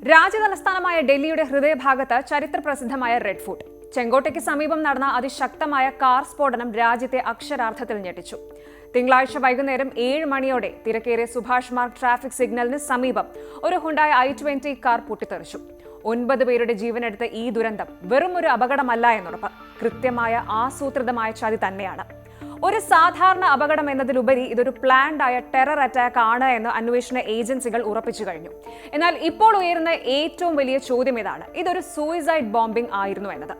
രാജ്യതലസ്ഥാനമായ ഡൽഹിയുടെ ഹൃദയഭാഗത്ത് ചരിത്രപ്രസിദ്ധമായ റെഡ് ഫോർട്ട്. ചെങ്കോട്ടയ്ക്ക് സമീപം നടന്ന അതിശക്തമായ കാർ സ്ഫോടനം രാജ്യത്തെ അക്ഷരാർത്ഥത്തിൽ ഞെട്ടിച്ചു. തിങ്കളാഴ്ച വൈകുന്നേരം 7 മണിയോടെ തിരക്കേറിയ സുഭാഷ് മാർഗ് ട്രാഫിക് സിഗ്നലിന് സമീപം ഒരു ഹുണ്ടായി i20 കാർ പൊട്ടിത്തെറിച്ചു. 9 പേരുടെ ജീവനെടുത്ത ഈ ദുരന്തം വെറും ഒരു അപകടമല്ല എന്നുറപ്പ്. കൃത്യമായ ആസൂത്രിതമായ ചതി തന്നെയാണ്. ഒരു സാധാരണ അപകടം എന്നതിലുപരി ഇതൊരു പ്ലാൻഡ് ആയ ടെറർ അറ്റാക്ക് ആണ് എന്ന് അന്വേഷണ ഏജൻസികൾ ഉറപ്പിച്ചു കഴിഞ്ഞു. എന്നാൽ ഇപ്പോൾ ഉയരുന്ന ഏറ്റവും വലിയ ചോദ്യം ഇതാണ്: ഇതൊരു സൂയിസൈഡ് ബോംബിംഗ് ആയിരുന്നു എന്നത്.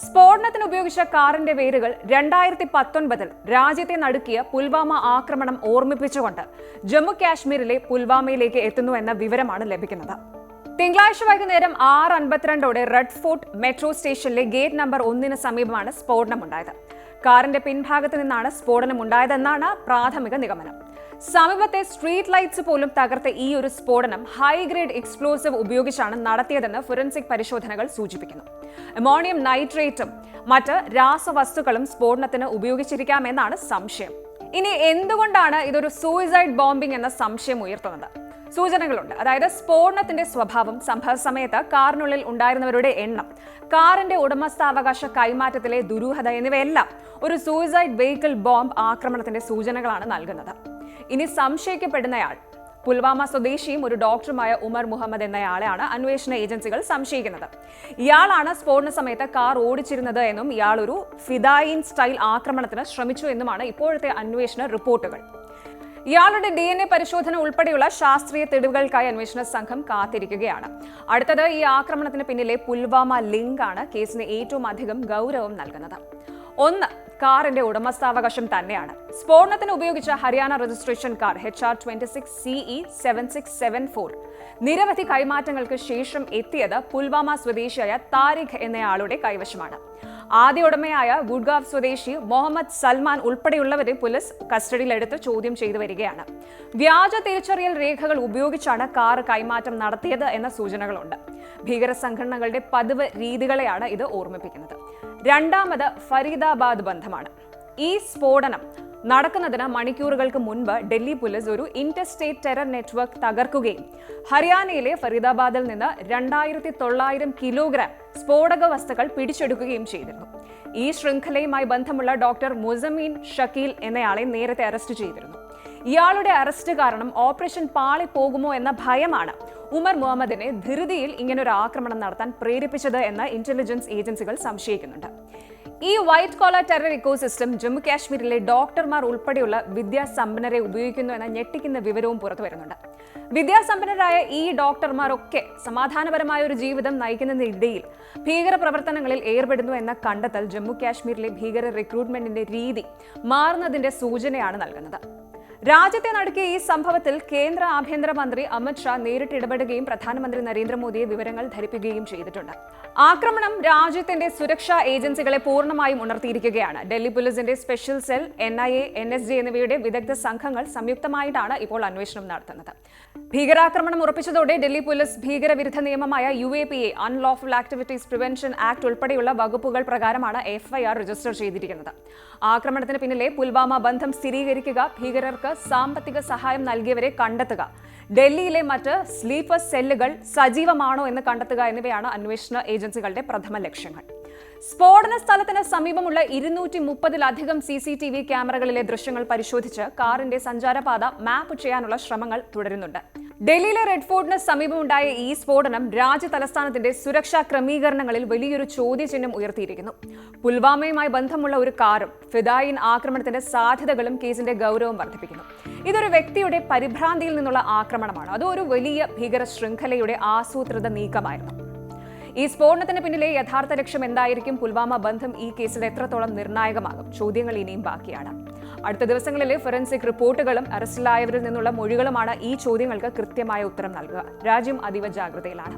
സ്ഫോടനത്തിന് ഉപയോഗിച്ച കാറിന്റെ വേരുകൾ 2019 രാജ്യത്തെ നടുക്കിയ പുൽവാമ ആക്രമണം ഓർമ്മിപ്പിച്ചുകൊണ്ട് ജമ്മു കാശ്മീരിലെ പുൽവാമയിലേക്ക് എത്തുന്നു എന്ന വിവരമാണ് ലഭിക്കുന്നത്. തിങ്കളാഴ്ച വൈകുന്നേരം 6:52 റെഡ് ഫോർട്ട് മെട്രോ സ്റ്റേഷനിലെ ഗേറ്റ് നമ്പർ 1 സമീപമാണ് സ്ഫോടനമുണ്ടായത്. കാറിന്റെ പിൻഭാഗത്ത് നിന്നാണ് സ്ഫോടനം ഉണ്ടായതെന്നാണ് പ്രാഥമിക നിഗമനം. സമീപത്തെ സ്ട്രീറ്റ് ലൈറ്റ്സ് പോലും തകർത്ത ഈ ഒരു സ്ഫോടനം ഹൈ ഗ്രേഡ് എക്സ്പ്ലോസീവ് ഉപയോഗിച്ചാണ് നടത്തിയതെന്ന് ഫോറൻസിക് പരിശോധനകൾ സൂചിപ്പിക്കുന്നു. അമോണിയം നൈട്രേറ്റും മറ്റ് രാസവസ്തുക്കളും സ്ഫോടനത്തിന് ഉപയോഗിച്ചിരിക്കാമെന്നാണ് സംശയം. ഇനി എന്തുകൊണ്ടാണ് ഇതൊരു സൂയിസൈഡ് ബോംബിംഗ് എന്ന സംശയം ഉയർത്തുന്നത്? സൂചനകളുണ്ട്. അതായത് സ്ഫോടനത്തിന്റെ സ്വഭാവം, സംഭവ സമയത്ത് കാറിനുള്ളിൽ ഉണ്ടായിരുന്നവരുടെ എണ്ണം, കാറിന്റെ ഉടമസ്ഥാവകാശ കൈമാറ്റത്തിലെ ദുരൂഹത എന്നിവയെല്ലാം ഒരു സൂയിസൈഡ് വെഹിക്കിൾ ബോംബ് ആക്രമണത്തിന്റെ സൂചനകളാണ് നൽകുന്നത്. ഇനി സംശയിക്കപ്പെടുന്നയാൾ പുൽവാമ സ്വദേശിയും ഒരു ഡോക്ടറുമായ ഉമർ മുഹമ്മദ് എന്നയാളെയാണ് അന്വേഷണ ഏജൻസികൾ സംശയിക്കുന്നത്. ഇയാളാണ് സ്ഫോടന സമയത്ത് കാർ ഓടിച്ചിരുന്നത് എന്നും ഇയാൾ ഒരു ഫിദായിൻ സ്റ്റൈൽ ആക്രമണത്തിന് ശ്രമിച്ചു എന്നുമാണ് ഇപ്പോഴത്തെ അന്വേഷണ റിപ്പോർട്ടുകൾ. ഇയാളുടെ DNA പരിശോധന ഉൾപ്പെടെയുള്ള ശാസ്ത്രീയ തെളിവുകൾക്കായി അന്വേഷണ സംഘം കാത്തിരിക്കുകയാണ്. അടുത്തത്, ഈ ആക്രമണത്തിന് പിന്നിലെ പുൽവാമ ലിങ്ക് ആണ് കേസിന് ഏറ്റവും അധികം ഗൗരവം നൽകുന്നത്. ഒന്ന്, കാറിന്റെ ഉടമസ്ഥാവകാശം തന്നെയാണ്. സ്ഫോടനത്തിന് ഉപയോഗിച്ച ഹരിയാന രജിസ്ട്രേഷൻ കാർ HR26CE 7674 നിരവധി കൈമാറ്റങ്ങൾക്ക് ശേഷം എത്തിയത് പുൽവാമ സ്വദേശിയായ താരിഖ് എന്നയാളുടെ കൈവശമാണ്. ആദ്യ ഉടമയായ ഗുഡ്ഗാവ് സ്വദേശി മുഹമ്മദ് സൽമാൻ ഉൾപ്പെടെയുള്ളവരെ പോലീസ് കസ്റ്റഡിയിലെടുത്ത് ചോദ്യം ചെയ്തു വരികയാണ്. വ്യാജ തിരിച്ചറിയൽ രേഖകൾ ഉപയോഗിച്ചാണ് കാർ കൈമാറ്റം നടത്തിയത് എന്ന സൂചനകളുണ്ട്. ഭീകര സംഘടനകളുടെ പതിവ് രീതികളെയാണ് ഇത് ഓർമ്മിപ്പിക്കുന്നത്. രണ്ടാമത്, ഫരീദാബാദ് ബന്ധമാണ്. ഈ സ്ഫോടനം നടക്കുന്നതിന് മണിക്കൂറുകൾക്ക് മുൻപ് ഡൽഹി പോലീസ് ഒരു ഇന്റർസ്റ്റേറ്റ് ടെറർ നെറ്റ്വർക്ക് തകർക്കുകയും ഹരിയാനയിലെ ഫരീദാബാദിൽ നിന്ന് 2900 കിലോഗ്രാം സ്ഫോടക വസ്തുക്കൾ പിടിച്ചെടുക്കുകയും ചെയ്തിരുന്നു. ഈ ശൃംഖലയുമായി ബന്ധമുള്ള ഡോക്ടർ മുസമീൻ ഷക്കീൽ എന്നയാളെ നേരത്തെ അറസ്റ്റ് ചെയ്തിരുന്നു. ഇയാളുടെ അറസ്റ്റ് കാരണം ഓപ്പറേഷൻ പാളി പോകുമോ എന്ന ഭയമാണ് ഉമർ മുഹമ്മദിനെ ധൃതിയിൽ ഇങ്ങനൊരു ആക്രമണം നടത്താൻ പ്രേരിപ്പിച്ചത് എന്ന് ഇന്റലിജൻസ് ഏജൻസികൾ സംശയിക്കുന്നുണ്ട്. ഈ white collar terror ecosystem Jammu കാശ്മീരിലെ ഡോക്ടർമാർ ഉൾപ്പെടെയുള്ള വിദ്യാസമ്പന്നരെ ഉപയോഗിക്കുന്നു എന്ന ഞെട്ടിക്കുന്ന വിവരവും പുറത്തു വരുന്നുണ്ട്. വിദ്യാസമ്പന്നരായ ഈ ഡോക്ടർമാരൊക്കെ സമാധാനപരമായ ഒരു ജീവിതം നയിക്കുന്നതിനിടയിൽ ഭീകര പ്രവർത്തനങ്ങളിൽ ഏർപ്പെടുന്നു എന്ന കണ്ടെത്തൽ ജമ്മു കാശ്മീരിലെ ഭീകര റിക്രൂട്ട്മെന്റിന്റെ രീതി മാറുന്നതിന്റെ സൂചനയാണ് നൽകുന്നത്. രാജ്യത്തെ നടുക്കിയ ഈ സംഭവത്തിൽ കേന്ദ്ര ആഭ്യന്തരമന്ത്രി അമിത് ഷാ നേരിട്ട് ഇടപെടുകയും പ്രധാനമന്ത്രി നരേന്ദ്രമോദിയെ വിവരങ്ങൾ ധരിപ്പിക്കുകയും ചെയ്തിട്ടുണ്ട്. ആക്രമണം രാജ്യത്തിന്റെ സുരക്ഷാ ഏജൻസികളെ പൂർണ്ണമായും ഉണർത്തിയിരിക്കുകയാണ്. ഡൽഹി പോലീസിന്റെ സ്പെഷ്യൽ സെൽ, NIA, NSG എന്നിവയുടെ വിദഗ്ധ സംഘങ്ങൾ സംയുക്തമായിട്ടാണ് ഇപ്പോൾ അന്വേഷണം നടത്തുന്നത്. ഭീകരാക്രമണം ഉറപ്പിച്ചതോടെ ഡൽഹി പോലീസ് ഭീകരവിരുദ്ധ നിയമമായ UAPA unlawful activities prevention act ഉൾപ്പെടെയുള്ള വകുപ്പുകൾ പ്രകാരമാണ് FIR രജിസ്റ്റർ ചെയ്തിരിക്കുന്നത്. ആക്രമണത്തിന് പിന്നിലെ പുൽവാമ ബന്ധം സ്ഥിരീകരിക്കുക, ഭീകരർക്ക് സാമ്പത്തിക സഹായം നൽകിയവരെ കണ്ടെത്തുക, ഡൽഹിയിലെ മറ്റ് സ്ലീപ്പർ സെല്ലുകൾ സജീവമാണോ എന്ന് കണ്ടെത്തുക എന്നിവയാണ് അന്വേഷണ ഏജൻസികളുടെ പ്രഥമ ലക്ഷ്യങ്ങൾ. സ്ഫോടന സ്ഥലത്തിന് സമീപമുള്ള 230-ലധികം CCTV ക്യാമറകളിലെ ദൃശ്യങ്ങൾ പരിശോധിച്ച് കാറിന്റെ സഞ്ചാരപാത മാപ്പ് ചെയ്യാനുള്ള ശ്രമങ്ങൾ തുടരുന്നുണ്ട്. ഡൽഹിയിലെ റെഡ് ഫോർട്ടിന് സമീപമുണ്ടായ ഈ സ്ഫോടനം രാജ്യ തലസ്ഥാനത്തിന്റെ സുരക്ഷാ ക്രമീകരണങ്ങളിൽ വലിയൊരു ചോദ്യചിഹ്നം ഉയർത്തിയിരിക്കുന്നു. പുൽവാമയുമായി ബന്ധമുള്ള ഒരു കാറും ഫിദായിൻ ആക്രമണത്തിന്റെ സാധ്യതകളും കേസിന്റെ ഗൗരവം വർദ്ധിപ്പിക്കുന്നു. ഇതൊരു വ്യക്തിയുടെ പരിഭ്രാന്തിയിൽ നിന്നുള്ള ആക്രമണമാണ്. അത് ഒരു വലിയ ഭീകര ശൃംഖലയുടെ ആസൂത്രിത നീക്കമായിരുന്നു. ഈ സ്ഫോടനത്തിന് പിന്നിലെ യഥാർത്ഥ ലക്ഷ്യം എന്തായിരിക്കും? പുൽവാമ ബന്ധം ഈ കേസിൽ എത്രത്തോളം നിർണായകമാകും? ചോദ്യങ്ങൾ ഇനിയും ബാക്കിയാണ്. അടുത്ത ദിവസങ്ങളിലെ ഫോറൻസിക് റിപ്പോർട്ടുകളും അറസ്റ്റിലായവരിൽ നിന്നുള്ള മൊഴികളുമാണ് ഈ ചോദ്യങ്ങൾക്ക് കൃത്യമായ ഉത്തരം നൽകുക. രാജ്യം അതീവ ജാഗ്രതയിലാണ്.